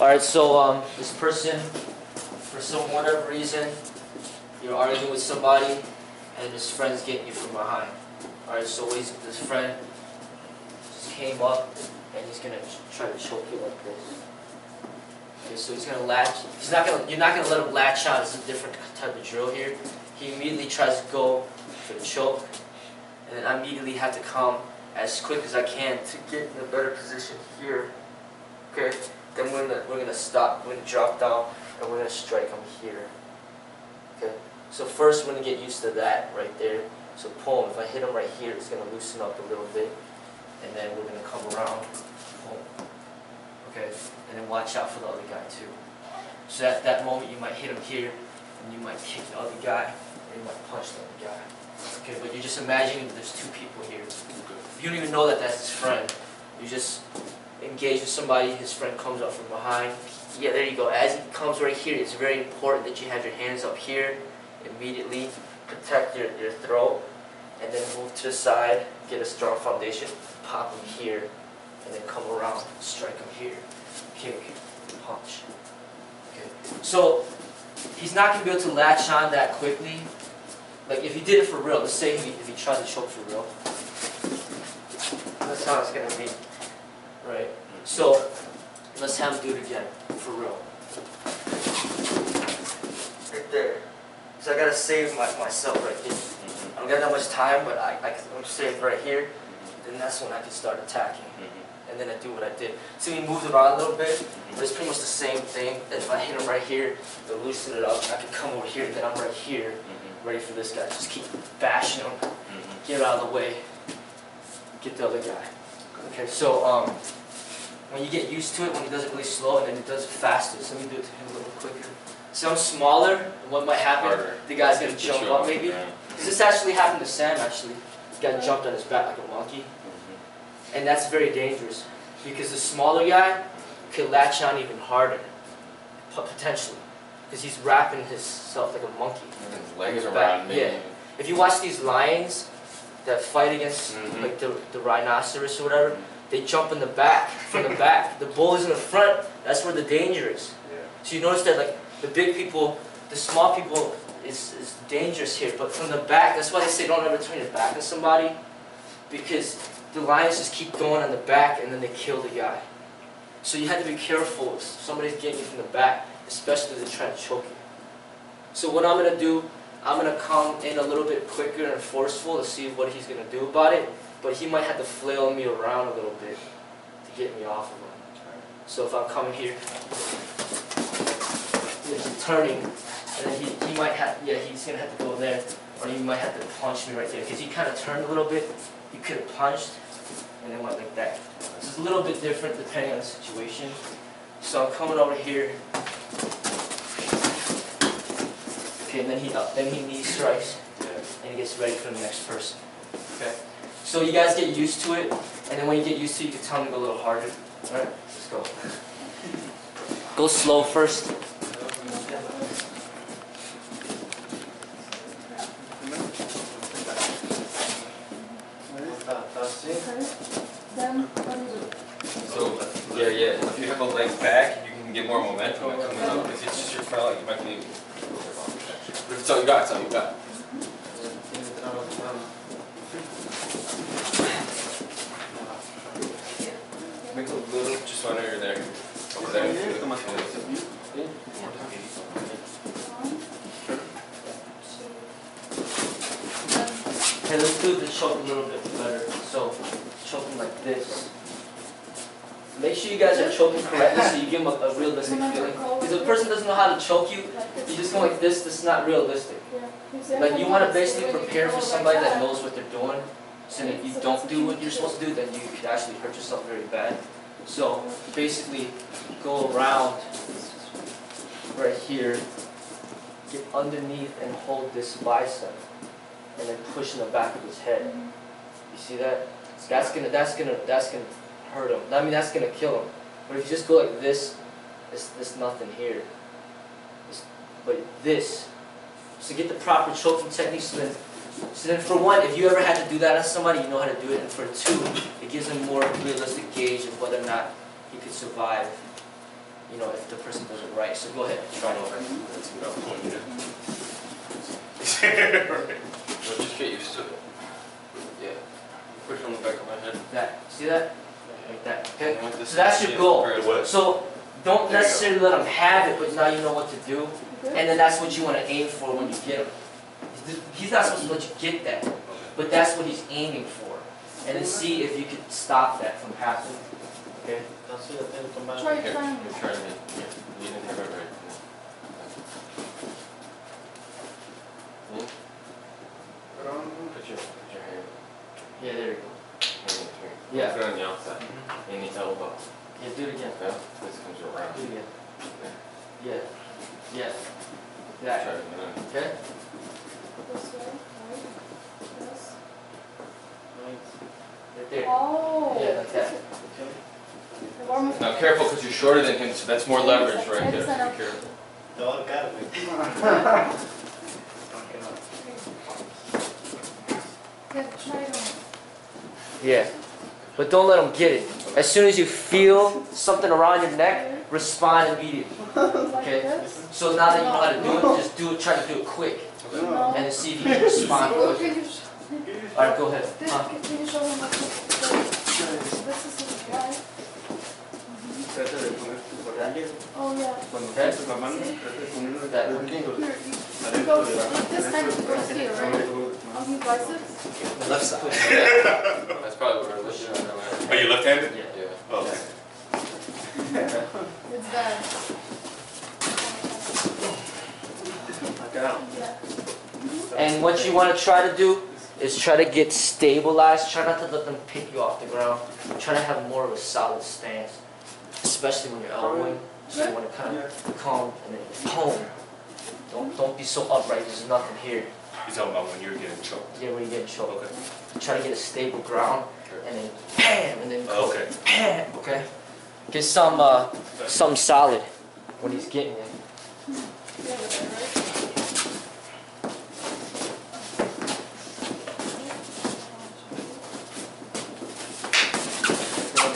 Alright, so this person, for some whatever reason, you're arguing with somebody and this friend's getting you from behind. Alright, so this friend just came up and he's gonna try to choke you like this. Okay, so he's gonna latch. You're not gonna let him latch on. It's a different type of drill here. He immediately tries to go for the choke, and then I immediately have to come as quick as I can to get in a better position here. Okay. Then we're gonna stop. We're gonna drop down, and we're gonna strike him here. Okay. So first, we're gonna get used to that right there. So pull him. If I hit him right here, it's gonna loosen up a little bit, and then we're gonna come around. Pull. Okay. And then watch out for the other guy too. So at that moment, you might hit him here, and you might kick the other guy, or you might punch the other guy. Okay. But you're just imagining there's two people here. You don't even know that that's his friend. You just engage with somebody, his friend comes up from behind. Yeah, there you go. As he comes right here, it's very important that you have your hands up here. Immediately protect your throat, and then move to the side, get a strong foundation, pop him here, and then come around, strike him here. Kick, punch. Okay. So he's not going to be able to latch on that quickly. Like if he did it for real, let's say if he tried to choke for real. That's how it's going to be. Right. So let's have him do it again, for real. Right there. So I gotta save myself right here. I don't got that much time, but I'm saved right here. Then that's when I can start attacking. And then I do what I did. See, he moved around a little bit, but it's pretty much the same thing. If I hit him right here, to loosen it up, I can come over here, then I'm right here, ready for this guy. Just keep bashing him, get out of the way, get the other guy. Okay, so when you get used to it, when he does it really slow, and then he does it faster. So let me do it to him a little quicker. So I'm smaller, and what might happen, the guy's going to jump up maybe. Because this actually happened to Sam, actually. This guy jumped on his back like a monkey. And that's very dangerous, because the smaller guy could latch on even harder, potentially. Because he's wrapping himself like a monkey. His legs around me. Yeah. If you watch these lions that fight against like the rhinoceros or whatever, they jump in the back, from the back. The bull is in the front. That's where the danger is. Yeah. So you notice that like the big people, the small people is dangerous here. But from the back, that's why they say don't ever turn your back on somebody, because the lions just keep going on the back and then they kill the guy. So you have to be careful if somebody's getting you from the back, especially if they're trying to choke you. So what I'm going to do, I'm going to come in a little bit quicker and forceful to see what he's going to do about it. But he might have to flail me around a little bit to get me off of him. So if I'm coming here, he's turning, and then he might have, yeah, he's going to have to go there, or he might have to punch me right there. Because he kind of turned a little bit, he could have punched, and then went like that. This is a little bit different depending on the situation. So I'm coming over here. Okay, and then he knee strikes, and he gets ready for the next person. Okay. So you guys get used to it, and then when you get used to it, you can tell me to go a little harder. Alright, let's go. Go slow first. So, yeah, if you have both legs back, you can get more momentum and coming up. If it's just your front, you might be. It's all you got, it's all you got. Make a little, just so I know you're there. Over there. Okay, let's do the choke a little bit better. So, choking like this. Make sure you guys are choking correctly so you give them a realistic feeling. Because if a person doesn't know how to choke you, you just go like this is not realistic. Like you want to basically prepare for somebody that knows what they're doing. So if you don't do what you're supposed to do, then you could actually hurt yourself very bad. So basically go around right here, get underneath and hold this bicep, and then push in the back of his head. You see that? That's gonna hurt him. I mean, that's gonna kill him. But if you just go like this, there's nothing here. But this, so get the proper choking technique. So then for one, if you ever had to do that on somebody, you know how to do it. And for two, it gives him more realistic gauge of whether or not he could survive you know, if the person does it right. So go ahead, try it. That's what I'm going to do. Well, just get used to it. Yeah. Push on the back of my head. That. See that? Like that. Okay? And with this So that's your goal. What? So don't necessarily let him have it, but now you know what to do. And then that's what you want to aim for when you get him. He's not supposed to let you get that, but that's what he's aiming for. And then see if you can stop that from happening. Okay? Try Here, triangle. you're trying to get, yeah, you didn't have it right. Yeah. Put your hand. Yeah, there you go. Hand here. Yeah. Put it on the outside. And the elbow. Yeah, do it again. Okay? This comes around. Do it again. Yeah. Yeah. Try That. it again. Okay? This way, right? Yes. Right there. Oh. Yeah, like that. Now careful because you're shorter than him, so that's more leverage right there. So be careful. Yeah, try it on. Yeah. But don't let him get it. As soon as you feel something around your neck, respond immediately. Like Okay? this. So now that you know how to do it, just do it, try to do it quick. No. And then see if you can respond Can quick. you Alright, go ahead. Can you show them what this is right? Oh yeah. Okay? That. Here, you go with this hand goes here, right? On your biceps. Left side. That's probably what we're looking at. Are you left-handed? Yeah. Yeah. Oh, okay. It's bad. Yeah. And what you want to try to do is try to get stabilized. Try not to let them pick you off the ground. Try to have more of a solid stance, especially when you're elbowing. So you want to kind of calm and then boom. Don't be so upright. There's nothing here. You're talking about when you're getting choked. Yeah, when you get choked. Okay. Try to get a stable ground, and then bam, and then go Okay. bam. Okay. Get something solid when he's getting it.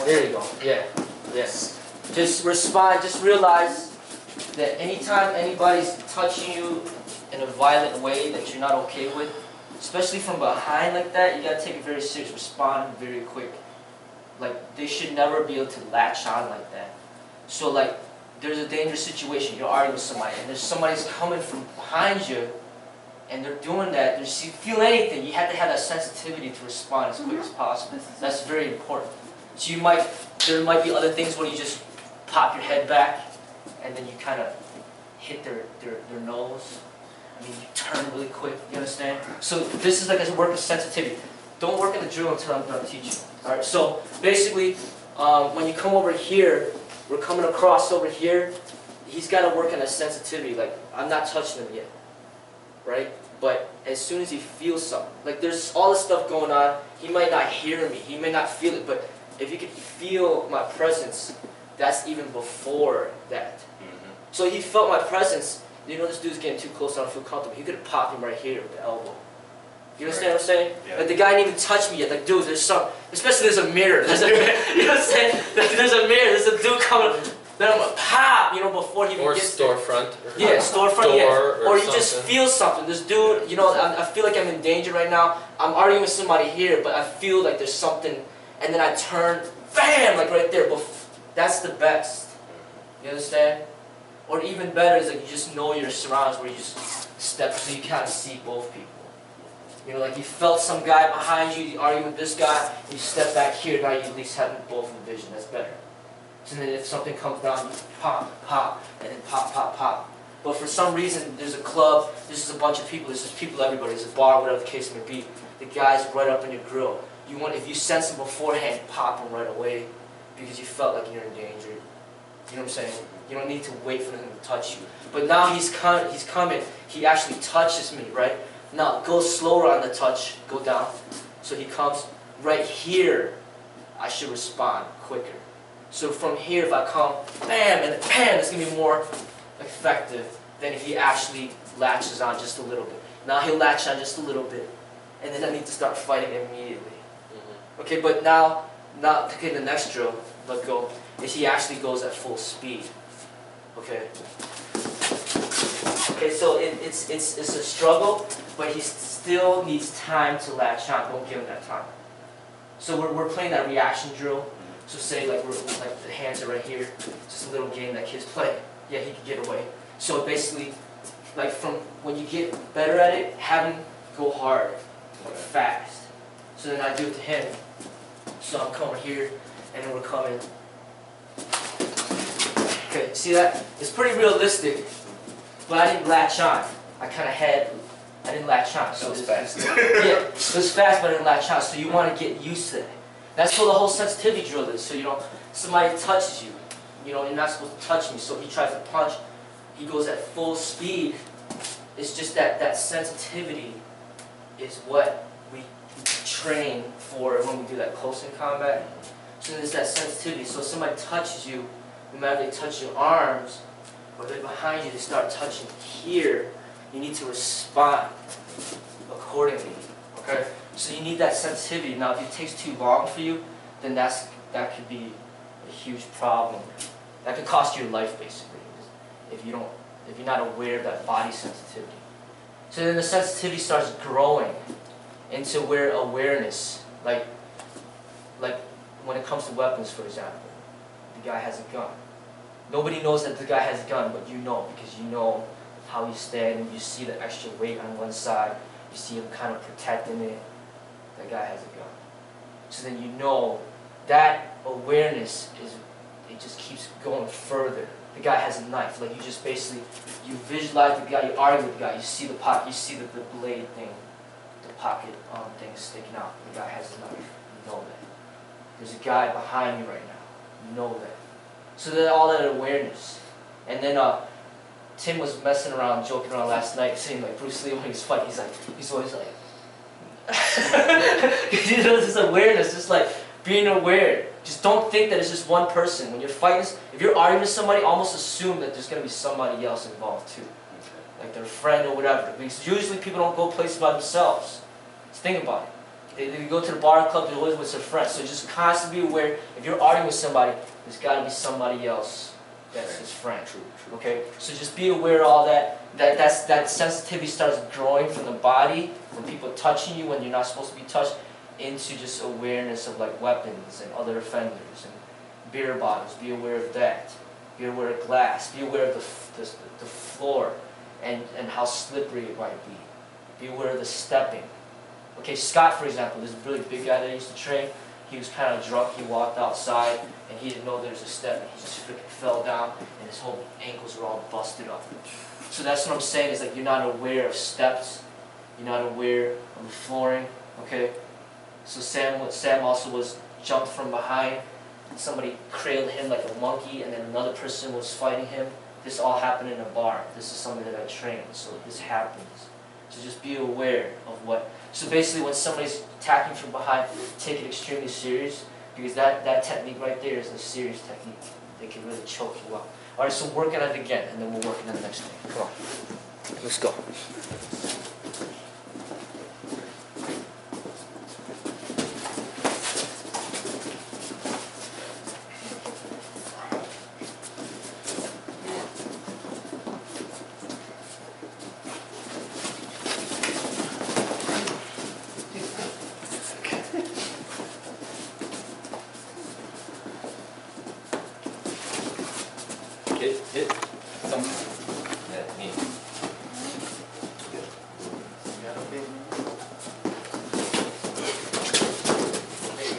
There you go. Yeah. Yes. Just respond. Just realize that anytime anybody's touching you in a violent way that you're not okay with, especially from behind like that, you gotta take it very serious. Respond very quick. Like they should never be able to latch on like that. So like there's a dangerous situation. You're arguing with somebody, and there's somebody's coming from behind you, and they're doing that. You feel anything, you have to have that sensitivity to respond as quick as possible. That's very important. So there might be other things where you just pop your head back, and then you kind of hit their nose. I mean, you turn really quick, you understand? So this is like a work of sensitivity. Don't work in the drill until I'm done teaching. All right, so basically, when you come over here, we're coming across over here, he's got to work on his sensitivity. Like, I'm not touching him yet, right? But as soon as he feels something, like there's all this stuff going on, he might not hear me, he may not feel it, but if you can feel my presence, that's even before that. So he felt my presence. You know, this dude's getting too close, I don't feel comfortable. He could have popped him right here with the elbow. You understand what I'm saying? Yeah. Like the guy didn't even touch me yet. Like, dude, there's some, especially there's a mirror. There's a, you know what I'm saying? Like, there's a mirror. There's a dude coming. Then I'm gonna pop, you know, before he even Or gets there. storefront. Yeah, storefront. Door Yeah. Or you something. just feel something. This dude, you know, I feel like I'm in danger right now. I'm arguing with somebody here, but I feel like there's something, and then I turn, bam, like right there. That's the best. You understand? Or even better is like you just know your surroundings where you just step so you kind of see both people. You know, like you felt some guy behind you, you argue with this guy, you step back here, now you at least have them both in vision. That's better. So then if something comes down, you pop, pop, and then pop, pop, pop. But for some reason, there's a club, there's just a bunch of people, there's just people everybody, there's a bar, whatever the case may be. The guy's right up in your grill. If you sense him beforehand, pop him right away because you felt like you're in danger. You know what I'm saying? You don't need to wait for him to touch you. But now he's coming, he actually touches me, right? Now go slower on the touch, go down. So he comes right here, I should respond quicker. So from here, if I come, bam, and bam, it's going to be more effective than if he actually latches on just a little bit. Now he'll latch on just a little bit, and then I need to start fighting immediately. Okay, but now, okay, the next drill, let go, is he actually goes at full speed. Okay. Okay, so it's a struggle, but he still needs time to latch on. Don't give him that time. So we're playing that reaction drill. So say like like the hands are right here, just a little game that kids play. Yeah, he can get away. So basically, like from when you get better at it, have him go hard, like fast. So then I do it to him. So I'm coming here, and then we're coming. Okay, see that? It's pretty realistic, but I didn't latch on. I didn't latch on. So That was fast. yeah, it was fast, but I didn't latch on. So you want to get used to that. That's what the whole sensitivity drill is. So somebody touches you, you're not supposed to touch me. So he tries to punch, he goes at full speed. It's just that sensitivity is what we train for when we do that close in combat. So there's that sensitivity. So if somebody touches you, no matter if they touch your arms or they're behind you, they start touching here, you need to respond accordingly. Okay? So you need that sensitivity. Now if it takes too long for you, then that could be a huge problem. That could cost you your life basically, if you're not aware of that body sensitivity. So then the sensitivity starts growing into where awareness, like when it comes to weapons, for example, the guy has a gun. Nobody knows that the guy has a gun, but you know, because you know how he's standing, you see the extra weight on one side, you see him kind of protecting it. That guy has a gun. So then you know that awareness it just keeps going further. The guy has a knife. Like you visualize the guy, you argue with the guy, you see the pocket, you see the blade thing, the pocket thing sticking out. The guy has a knife. You know that. There's a guy behind you right now. You know that. So then all that awareness. And then Tim was messing around, joking around last night, saying like Bruce Lee when he's fighting, he's always like, this awareness, just like being aware. Just don't think that it's just one person. When you're fighting, if you're arguing with somebody, almost assume that there's going to be somebody else involved too. Like their friend or whatever. Because usually people don't go places by themselves. Just think about it. They go to the bar or club, they're always with their friends. So just constantly be aware, if you're arguing with somebody, there's got to be somebody else that's his friend. Okay? So just be aware of all that. That sensitivity starts growing from the body, from people touching you when you're not supposed to be touched, into just awareness of like weapons and other offenders and beer bottles. Be aware of that. Be aware of glass. Be aware of the floor and how slippery it might be. Be aware of the stepping. Okay, Scott, for example, this really big guy that I used to train, he was kind of drunk. He walked outside and he didn't know there was a step, and he just freaking fell down and his whole ankles were all busted up. So that's what I'm saying, is like you're not aware of steps, you're not aware of the flooring, okay? So Sam also was jumped from behind, and somebody cradled him like a monkey, and then another person was fighting him. This all happened in a bar. This is something that I trained, so this happens. So just be aware of what. So basically when somebody's attacking from behind, take it extremely serious, because that technique right there is a serious technique. They can really choke you up. Alright, so work on it again, and then we'll work on the next thing. Come on. Let's go. Hit. Something. Yeah, neat. There you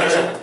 go.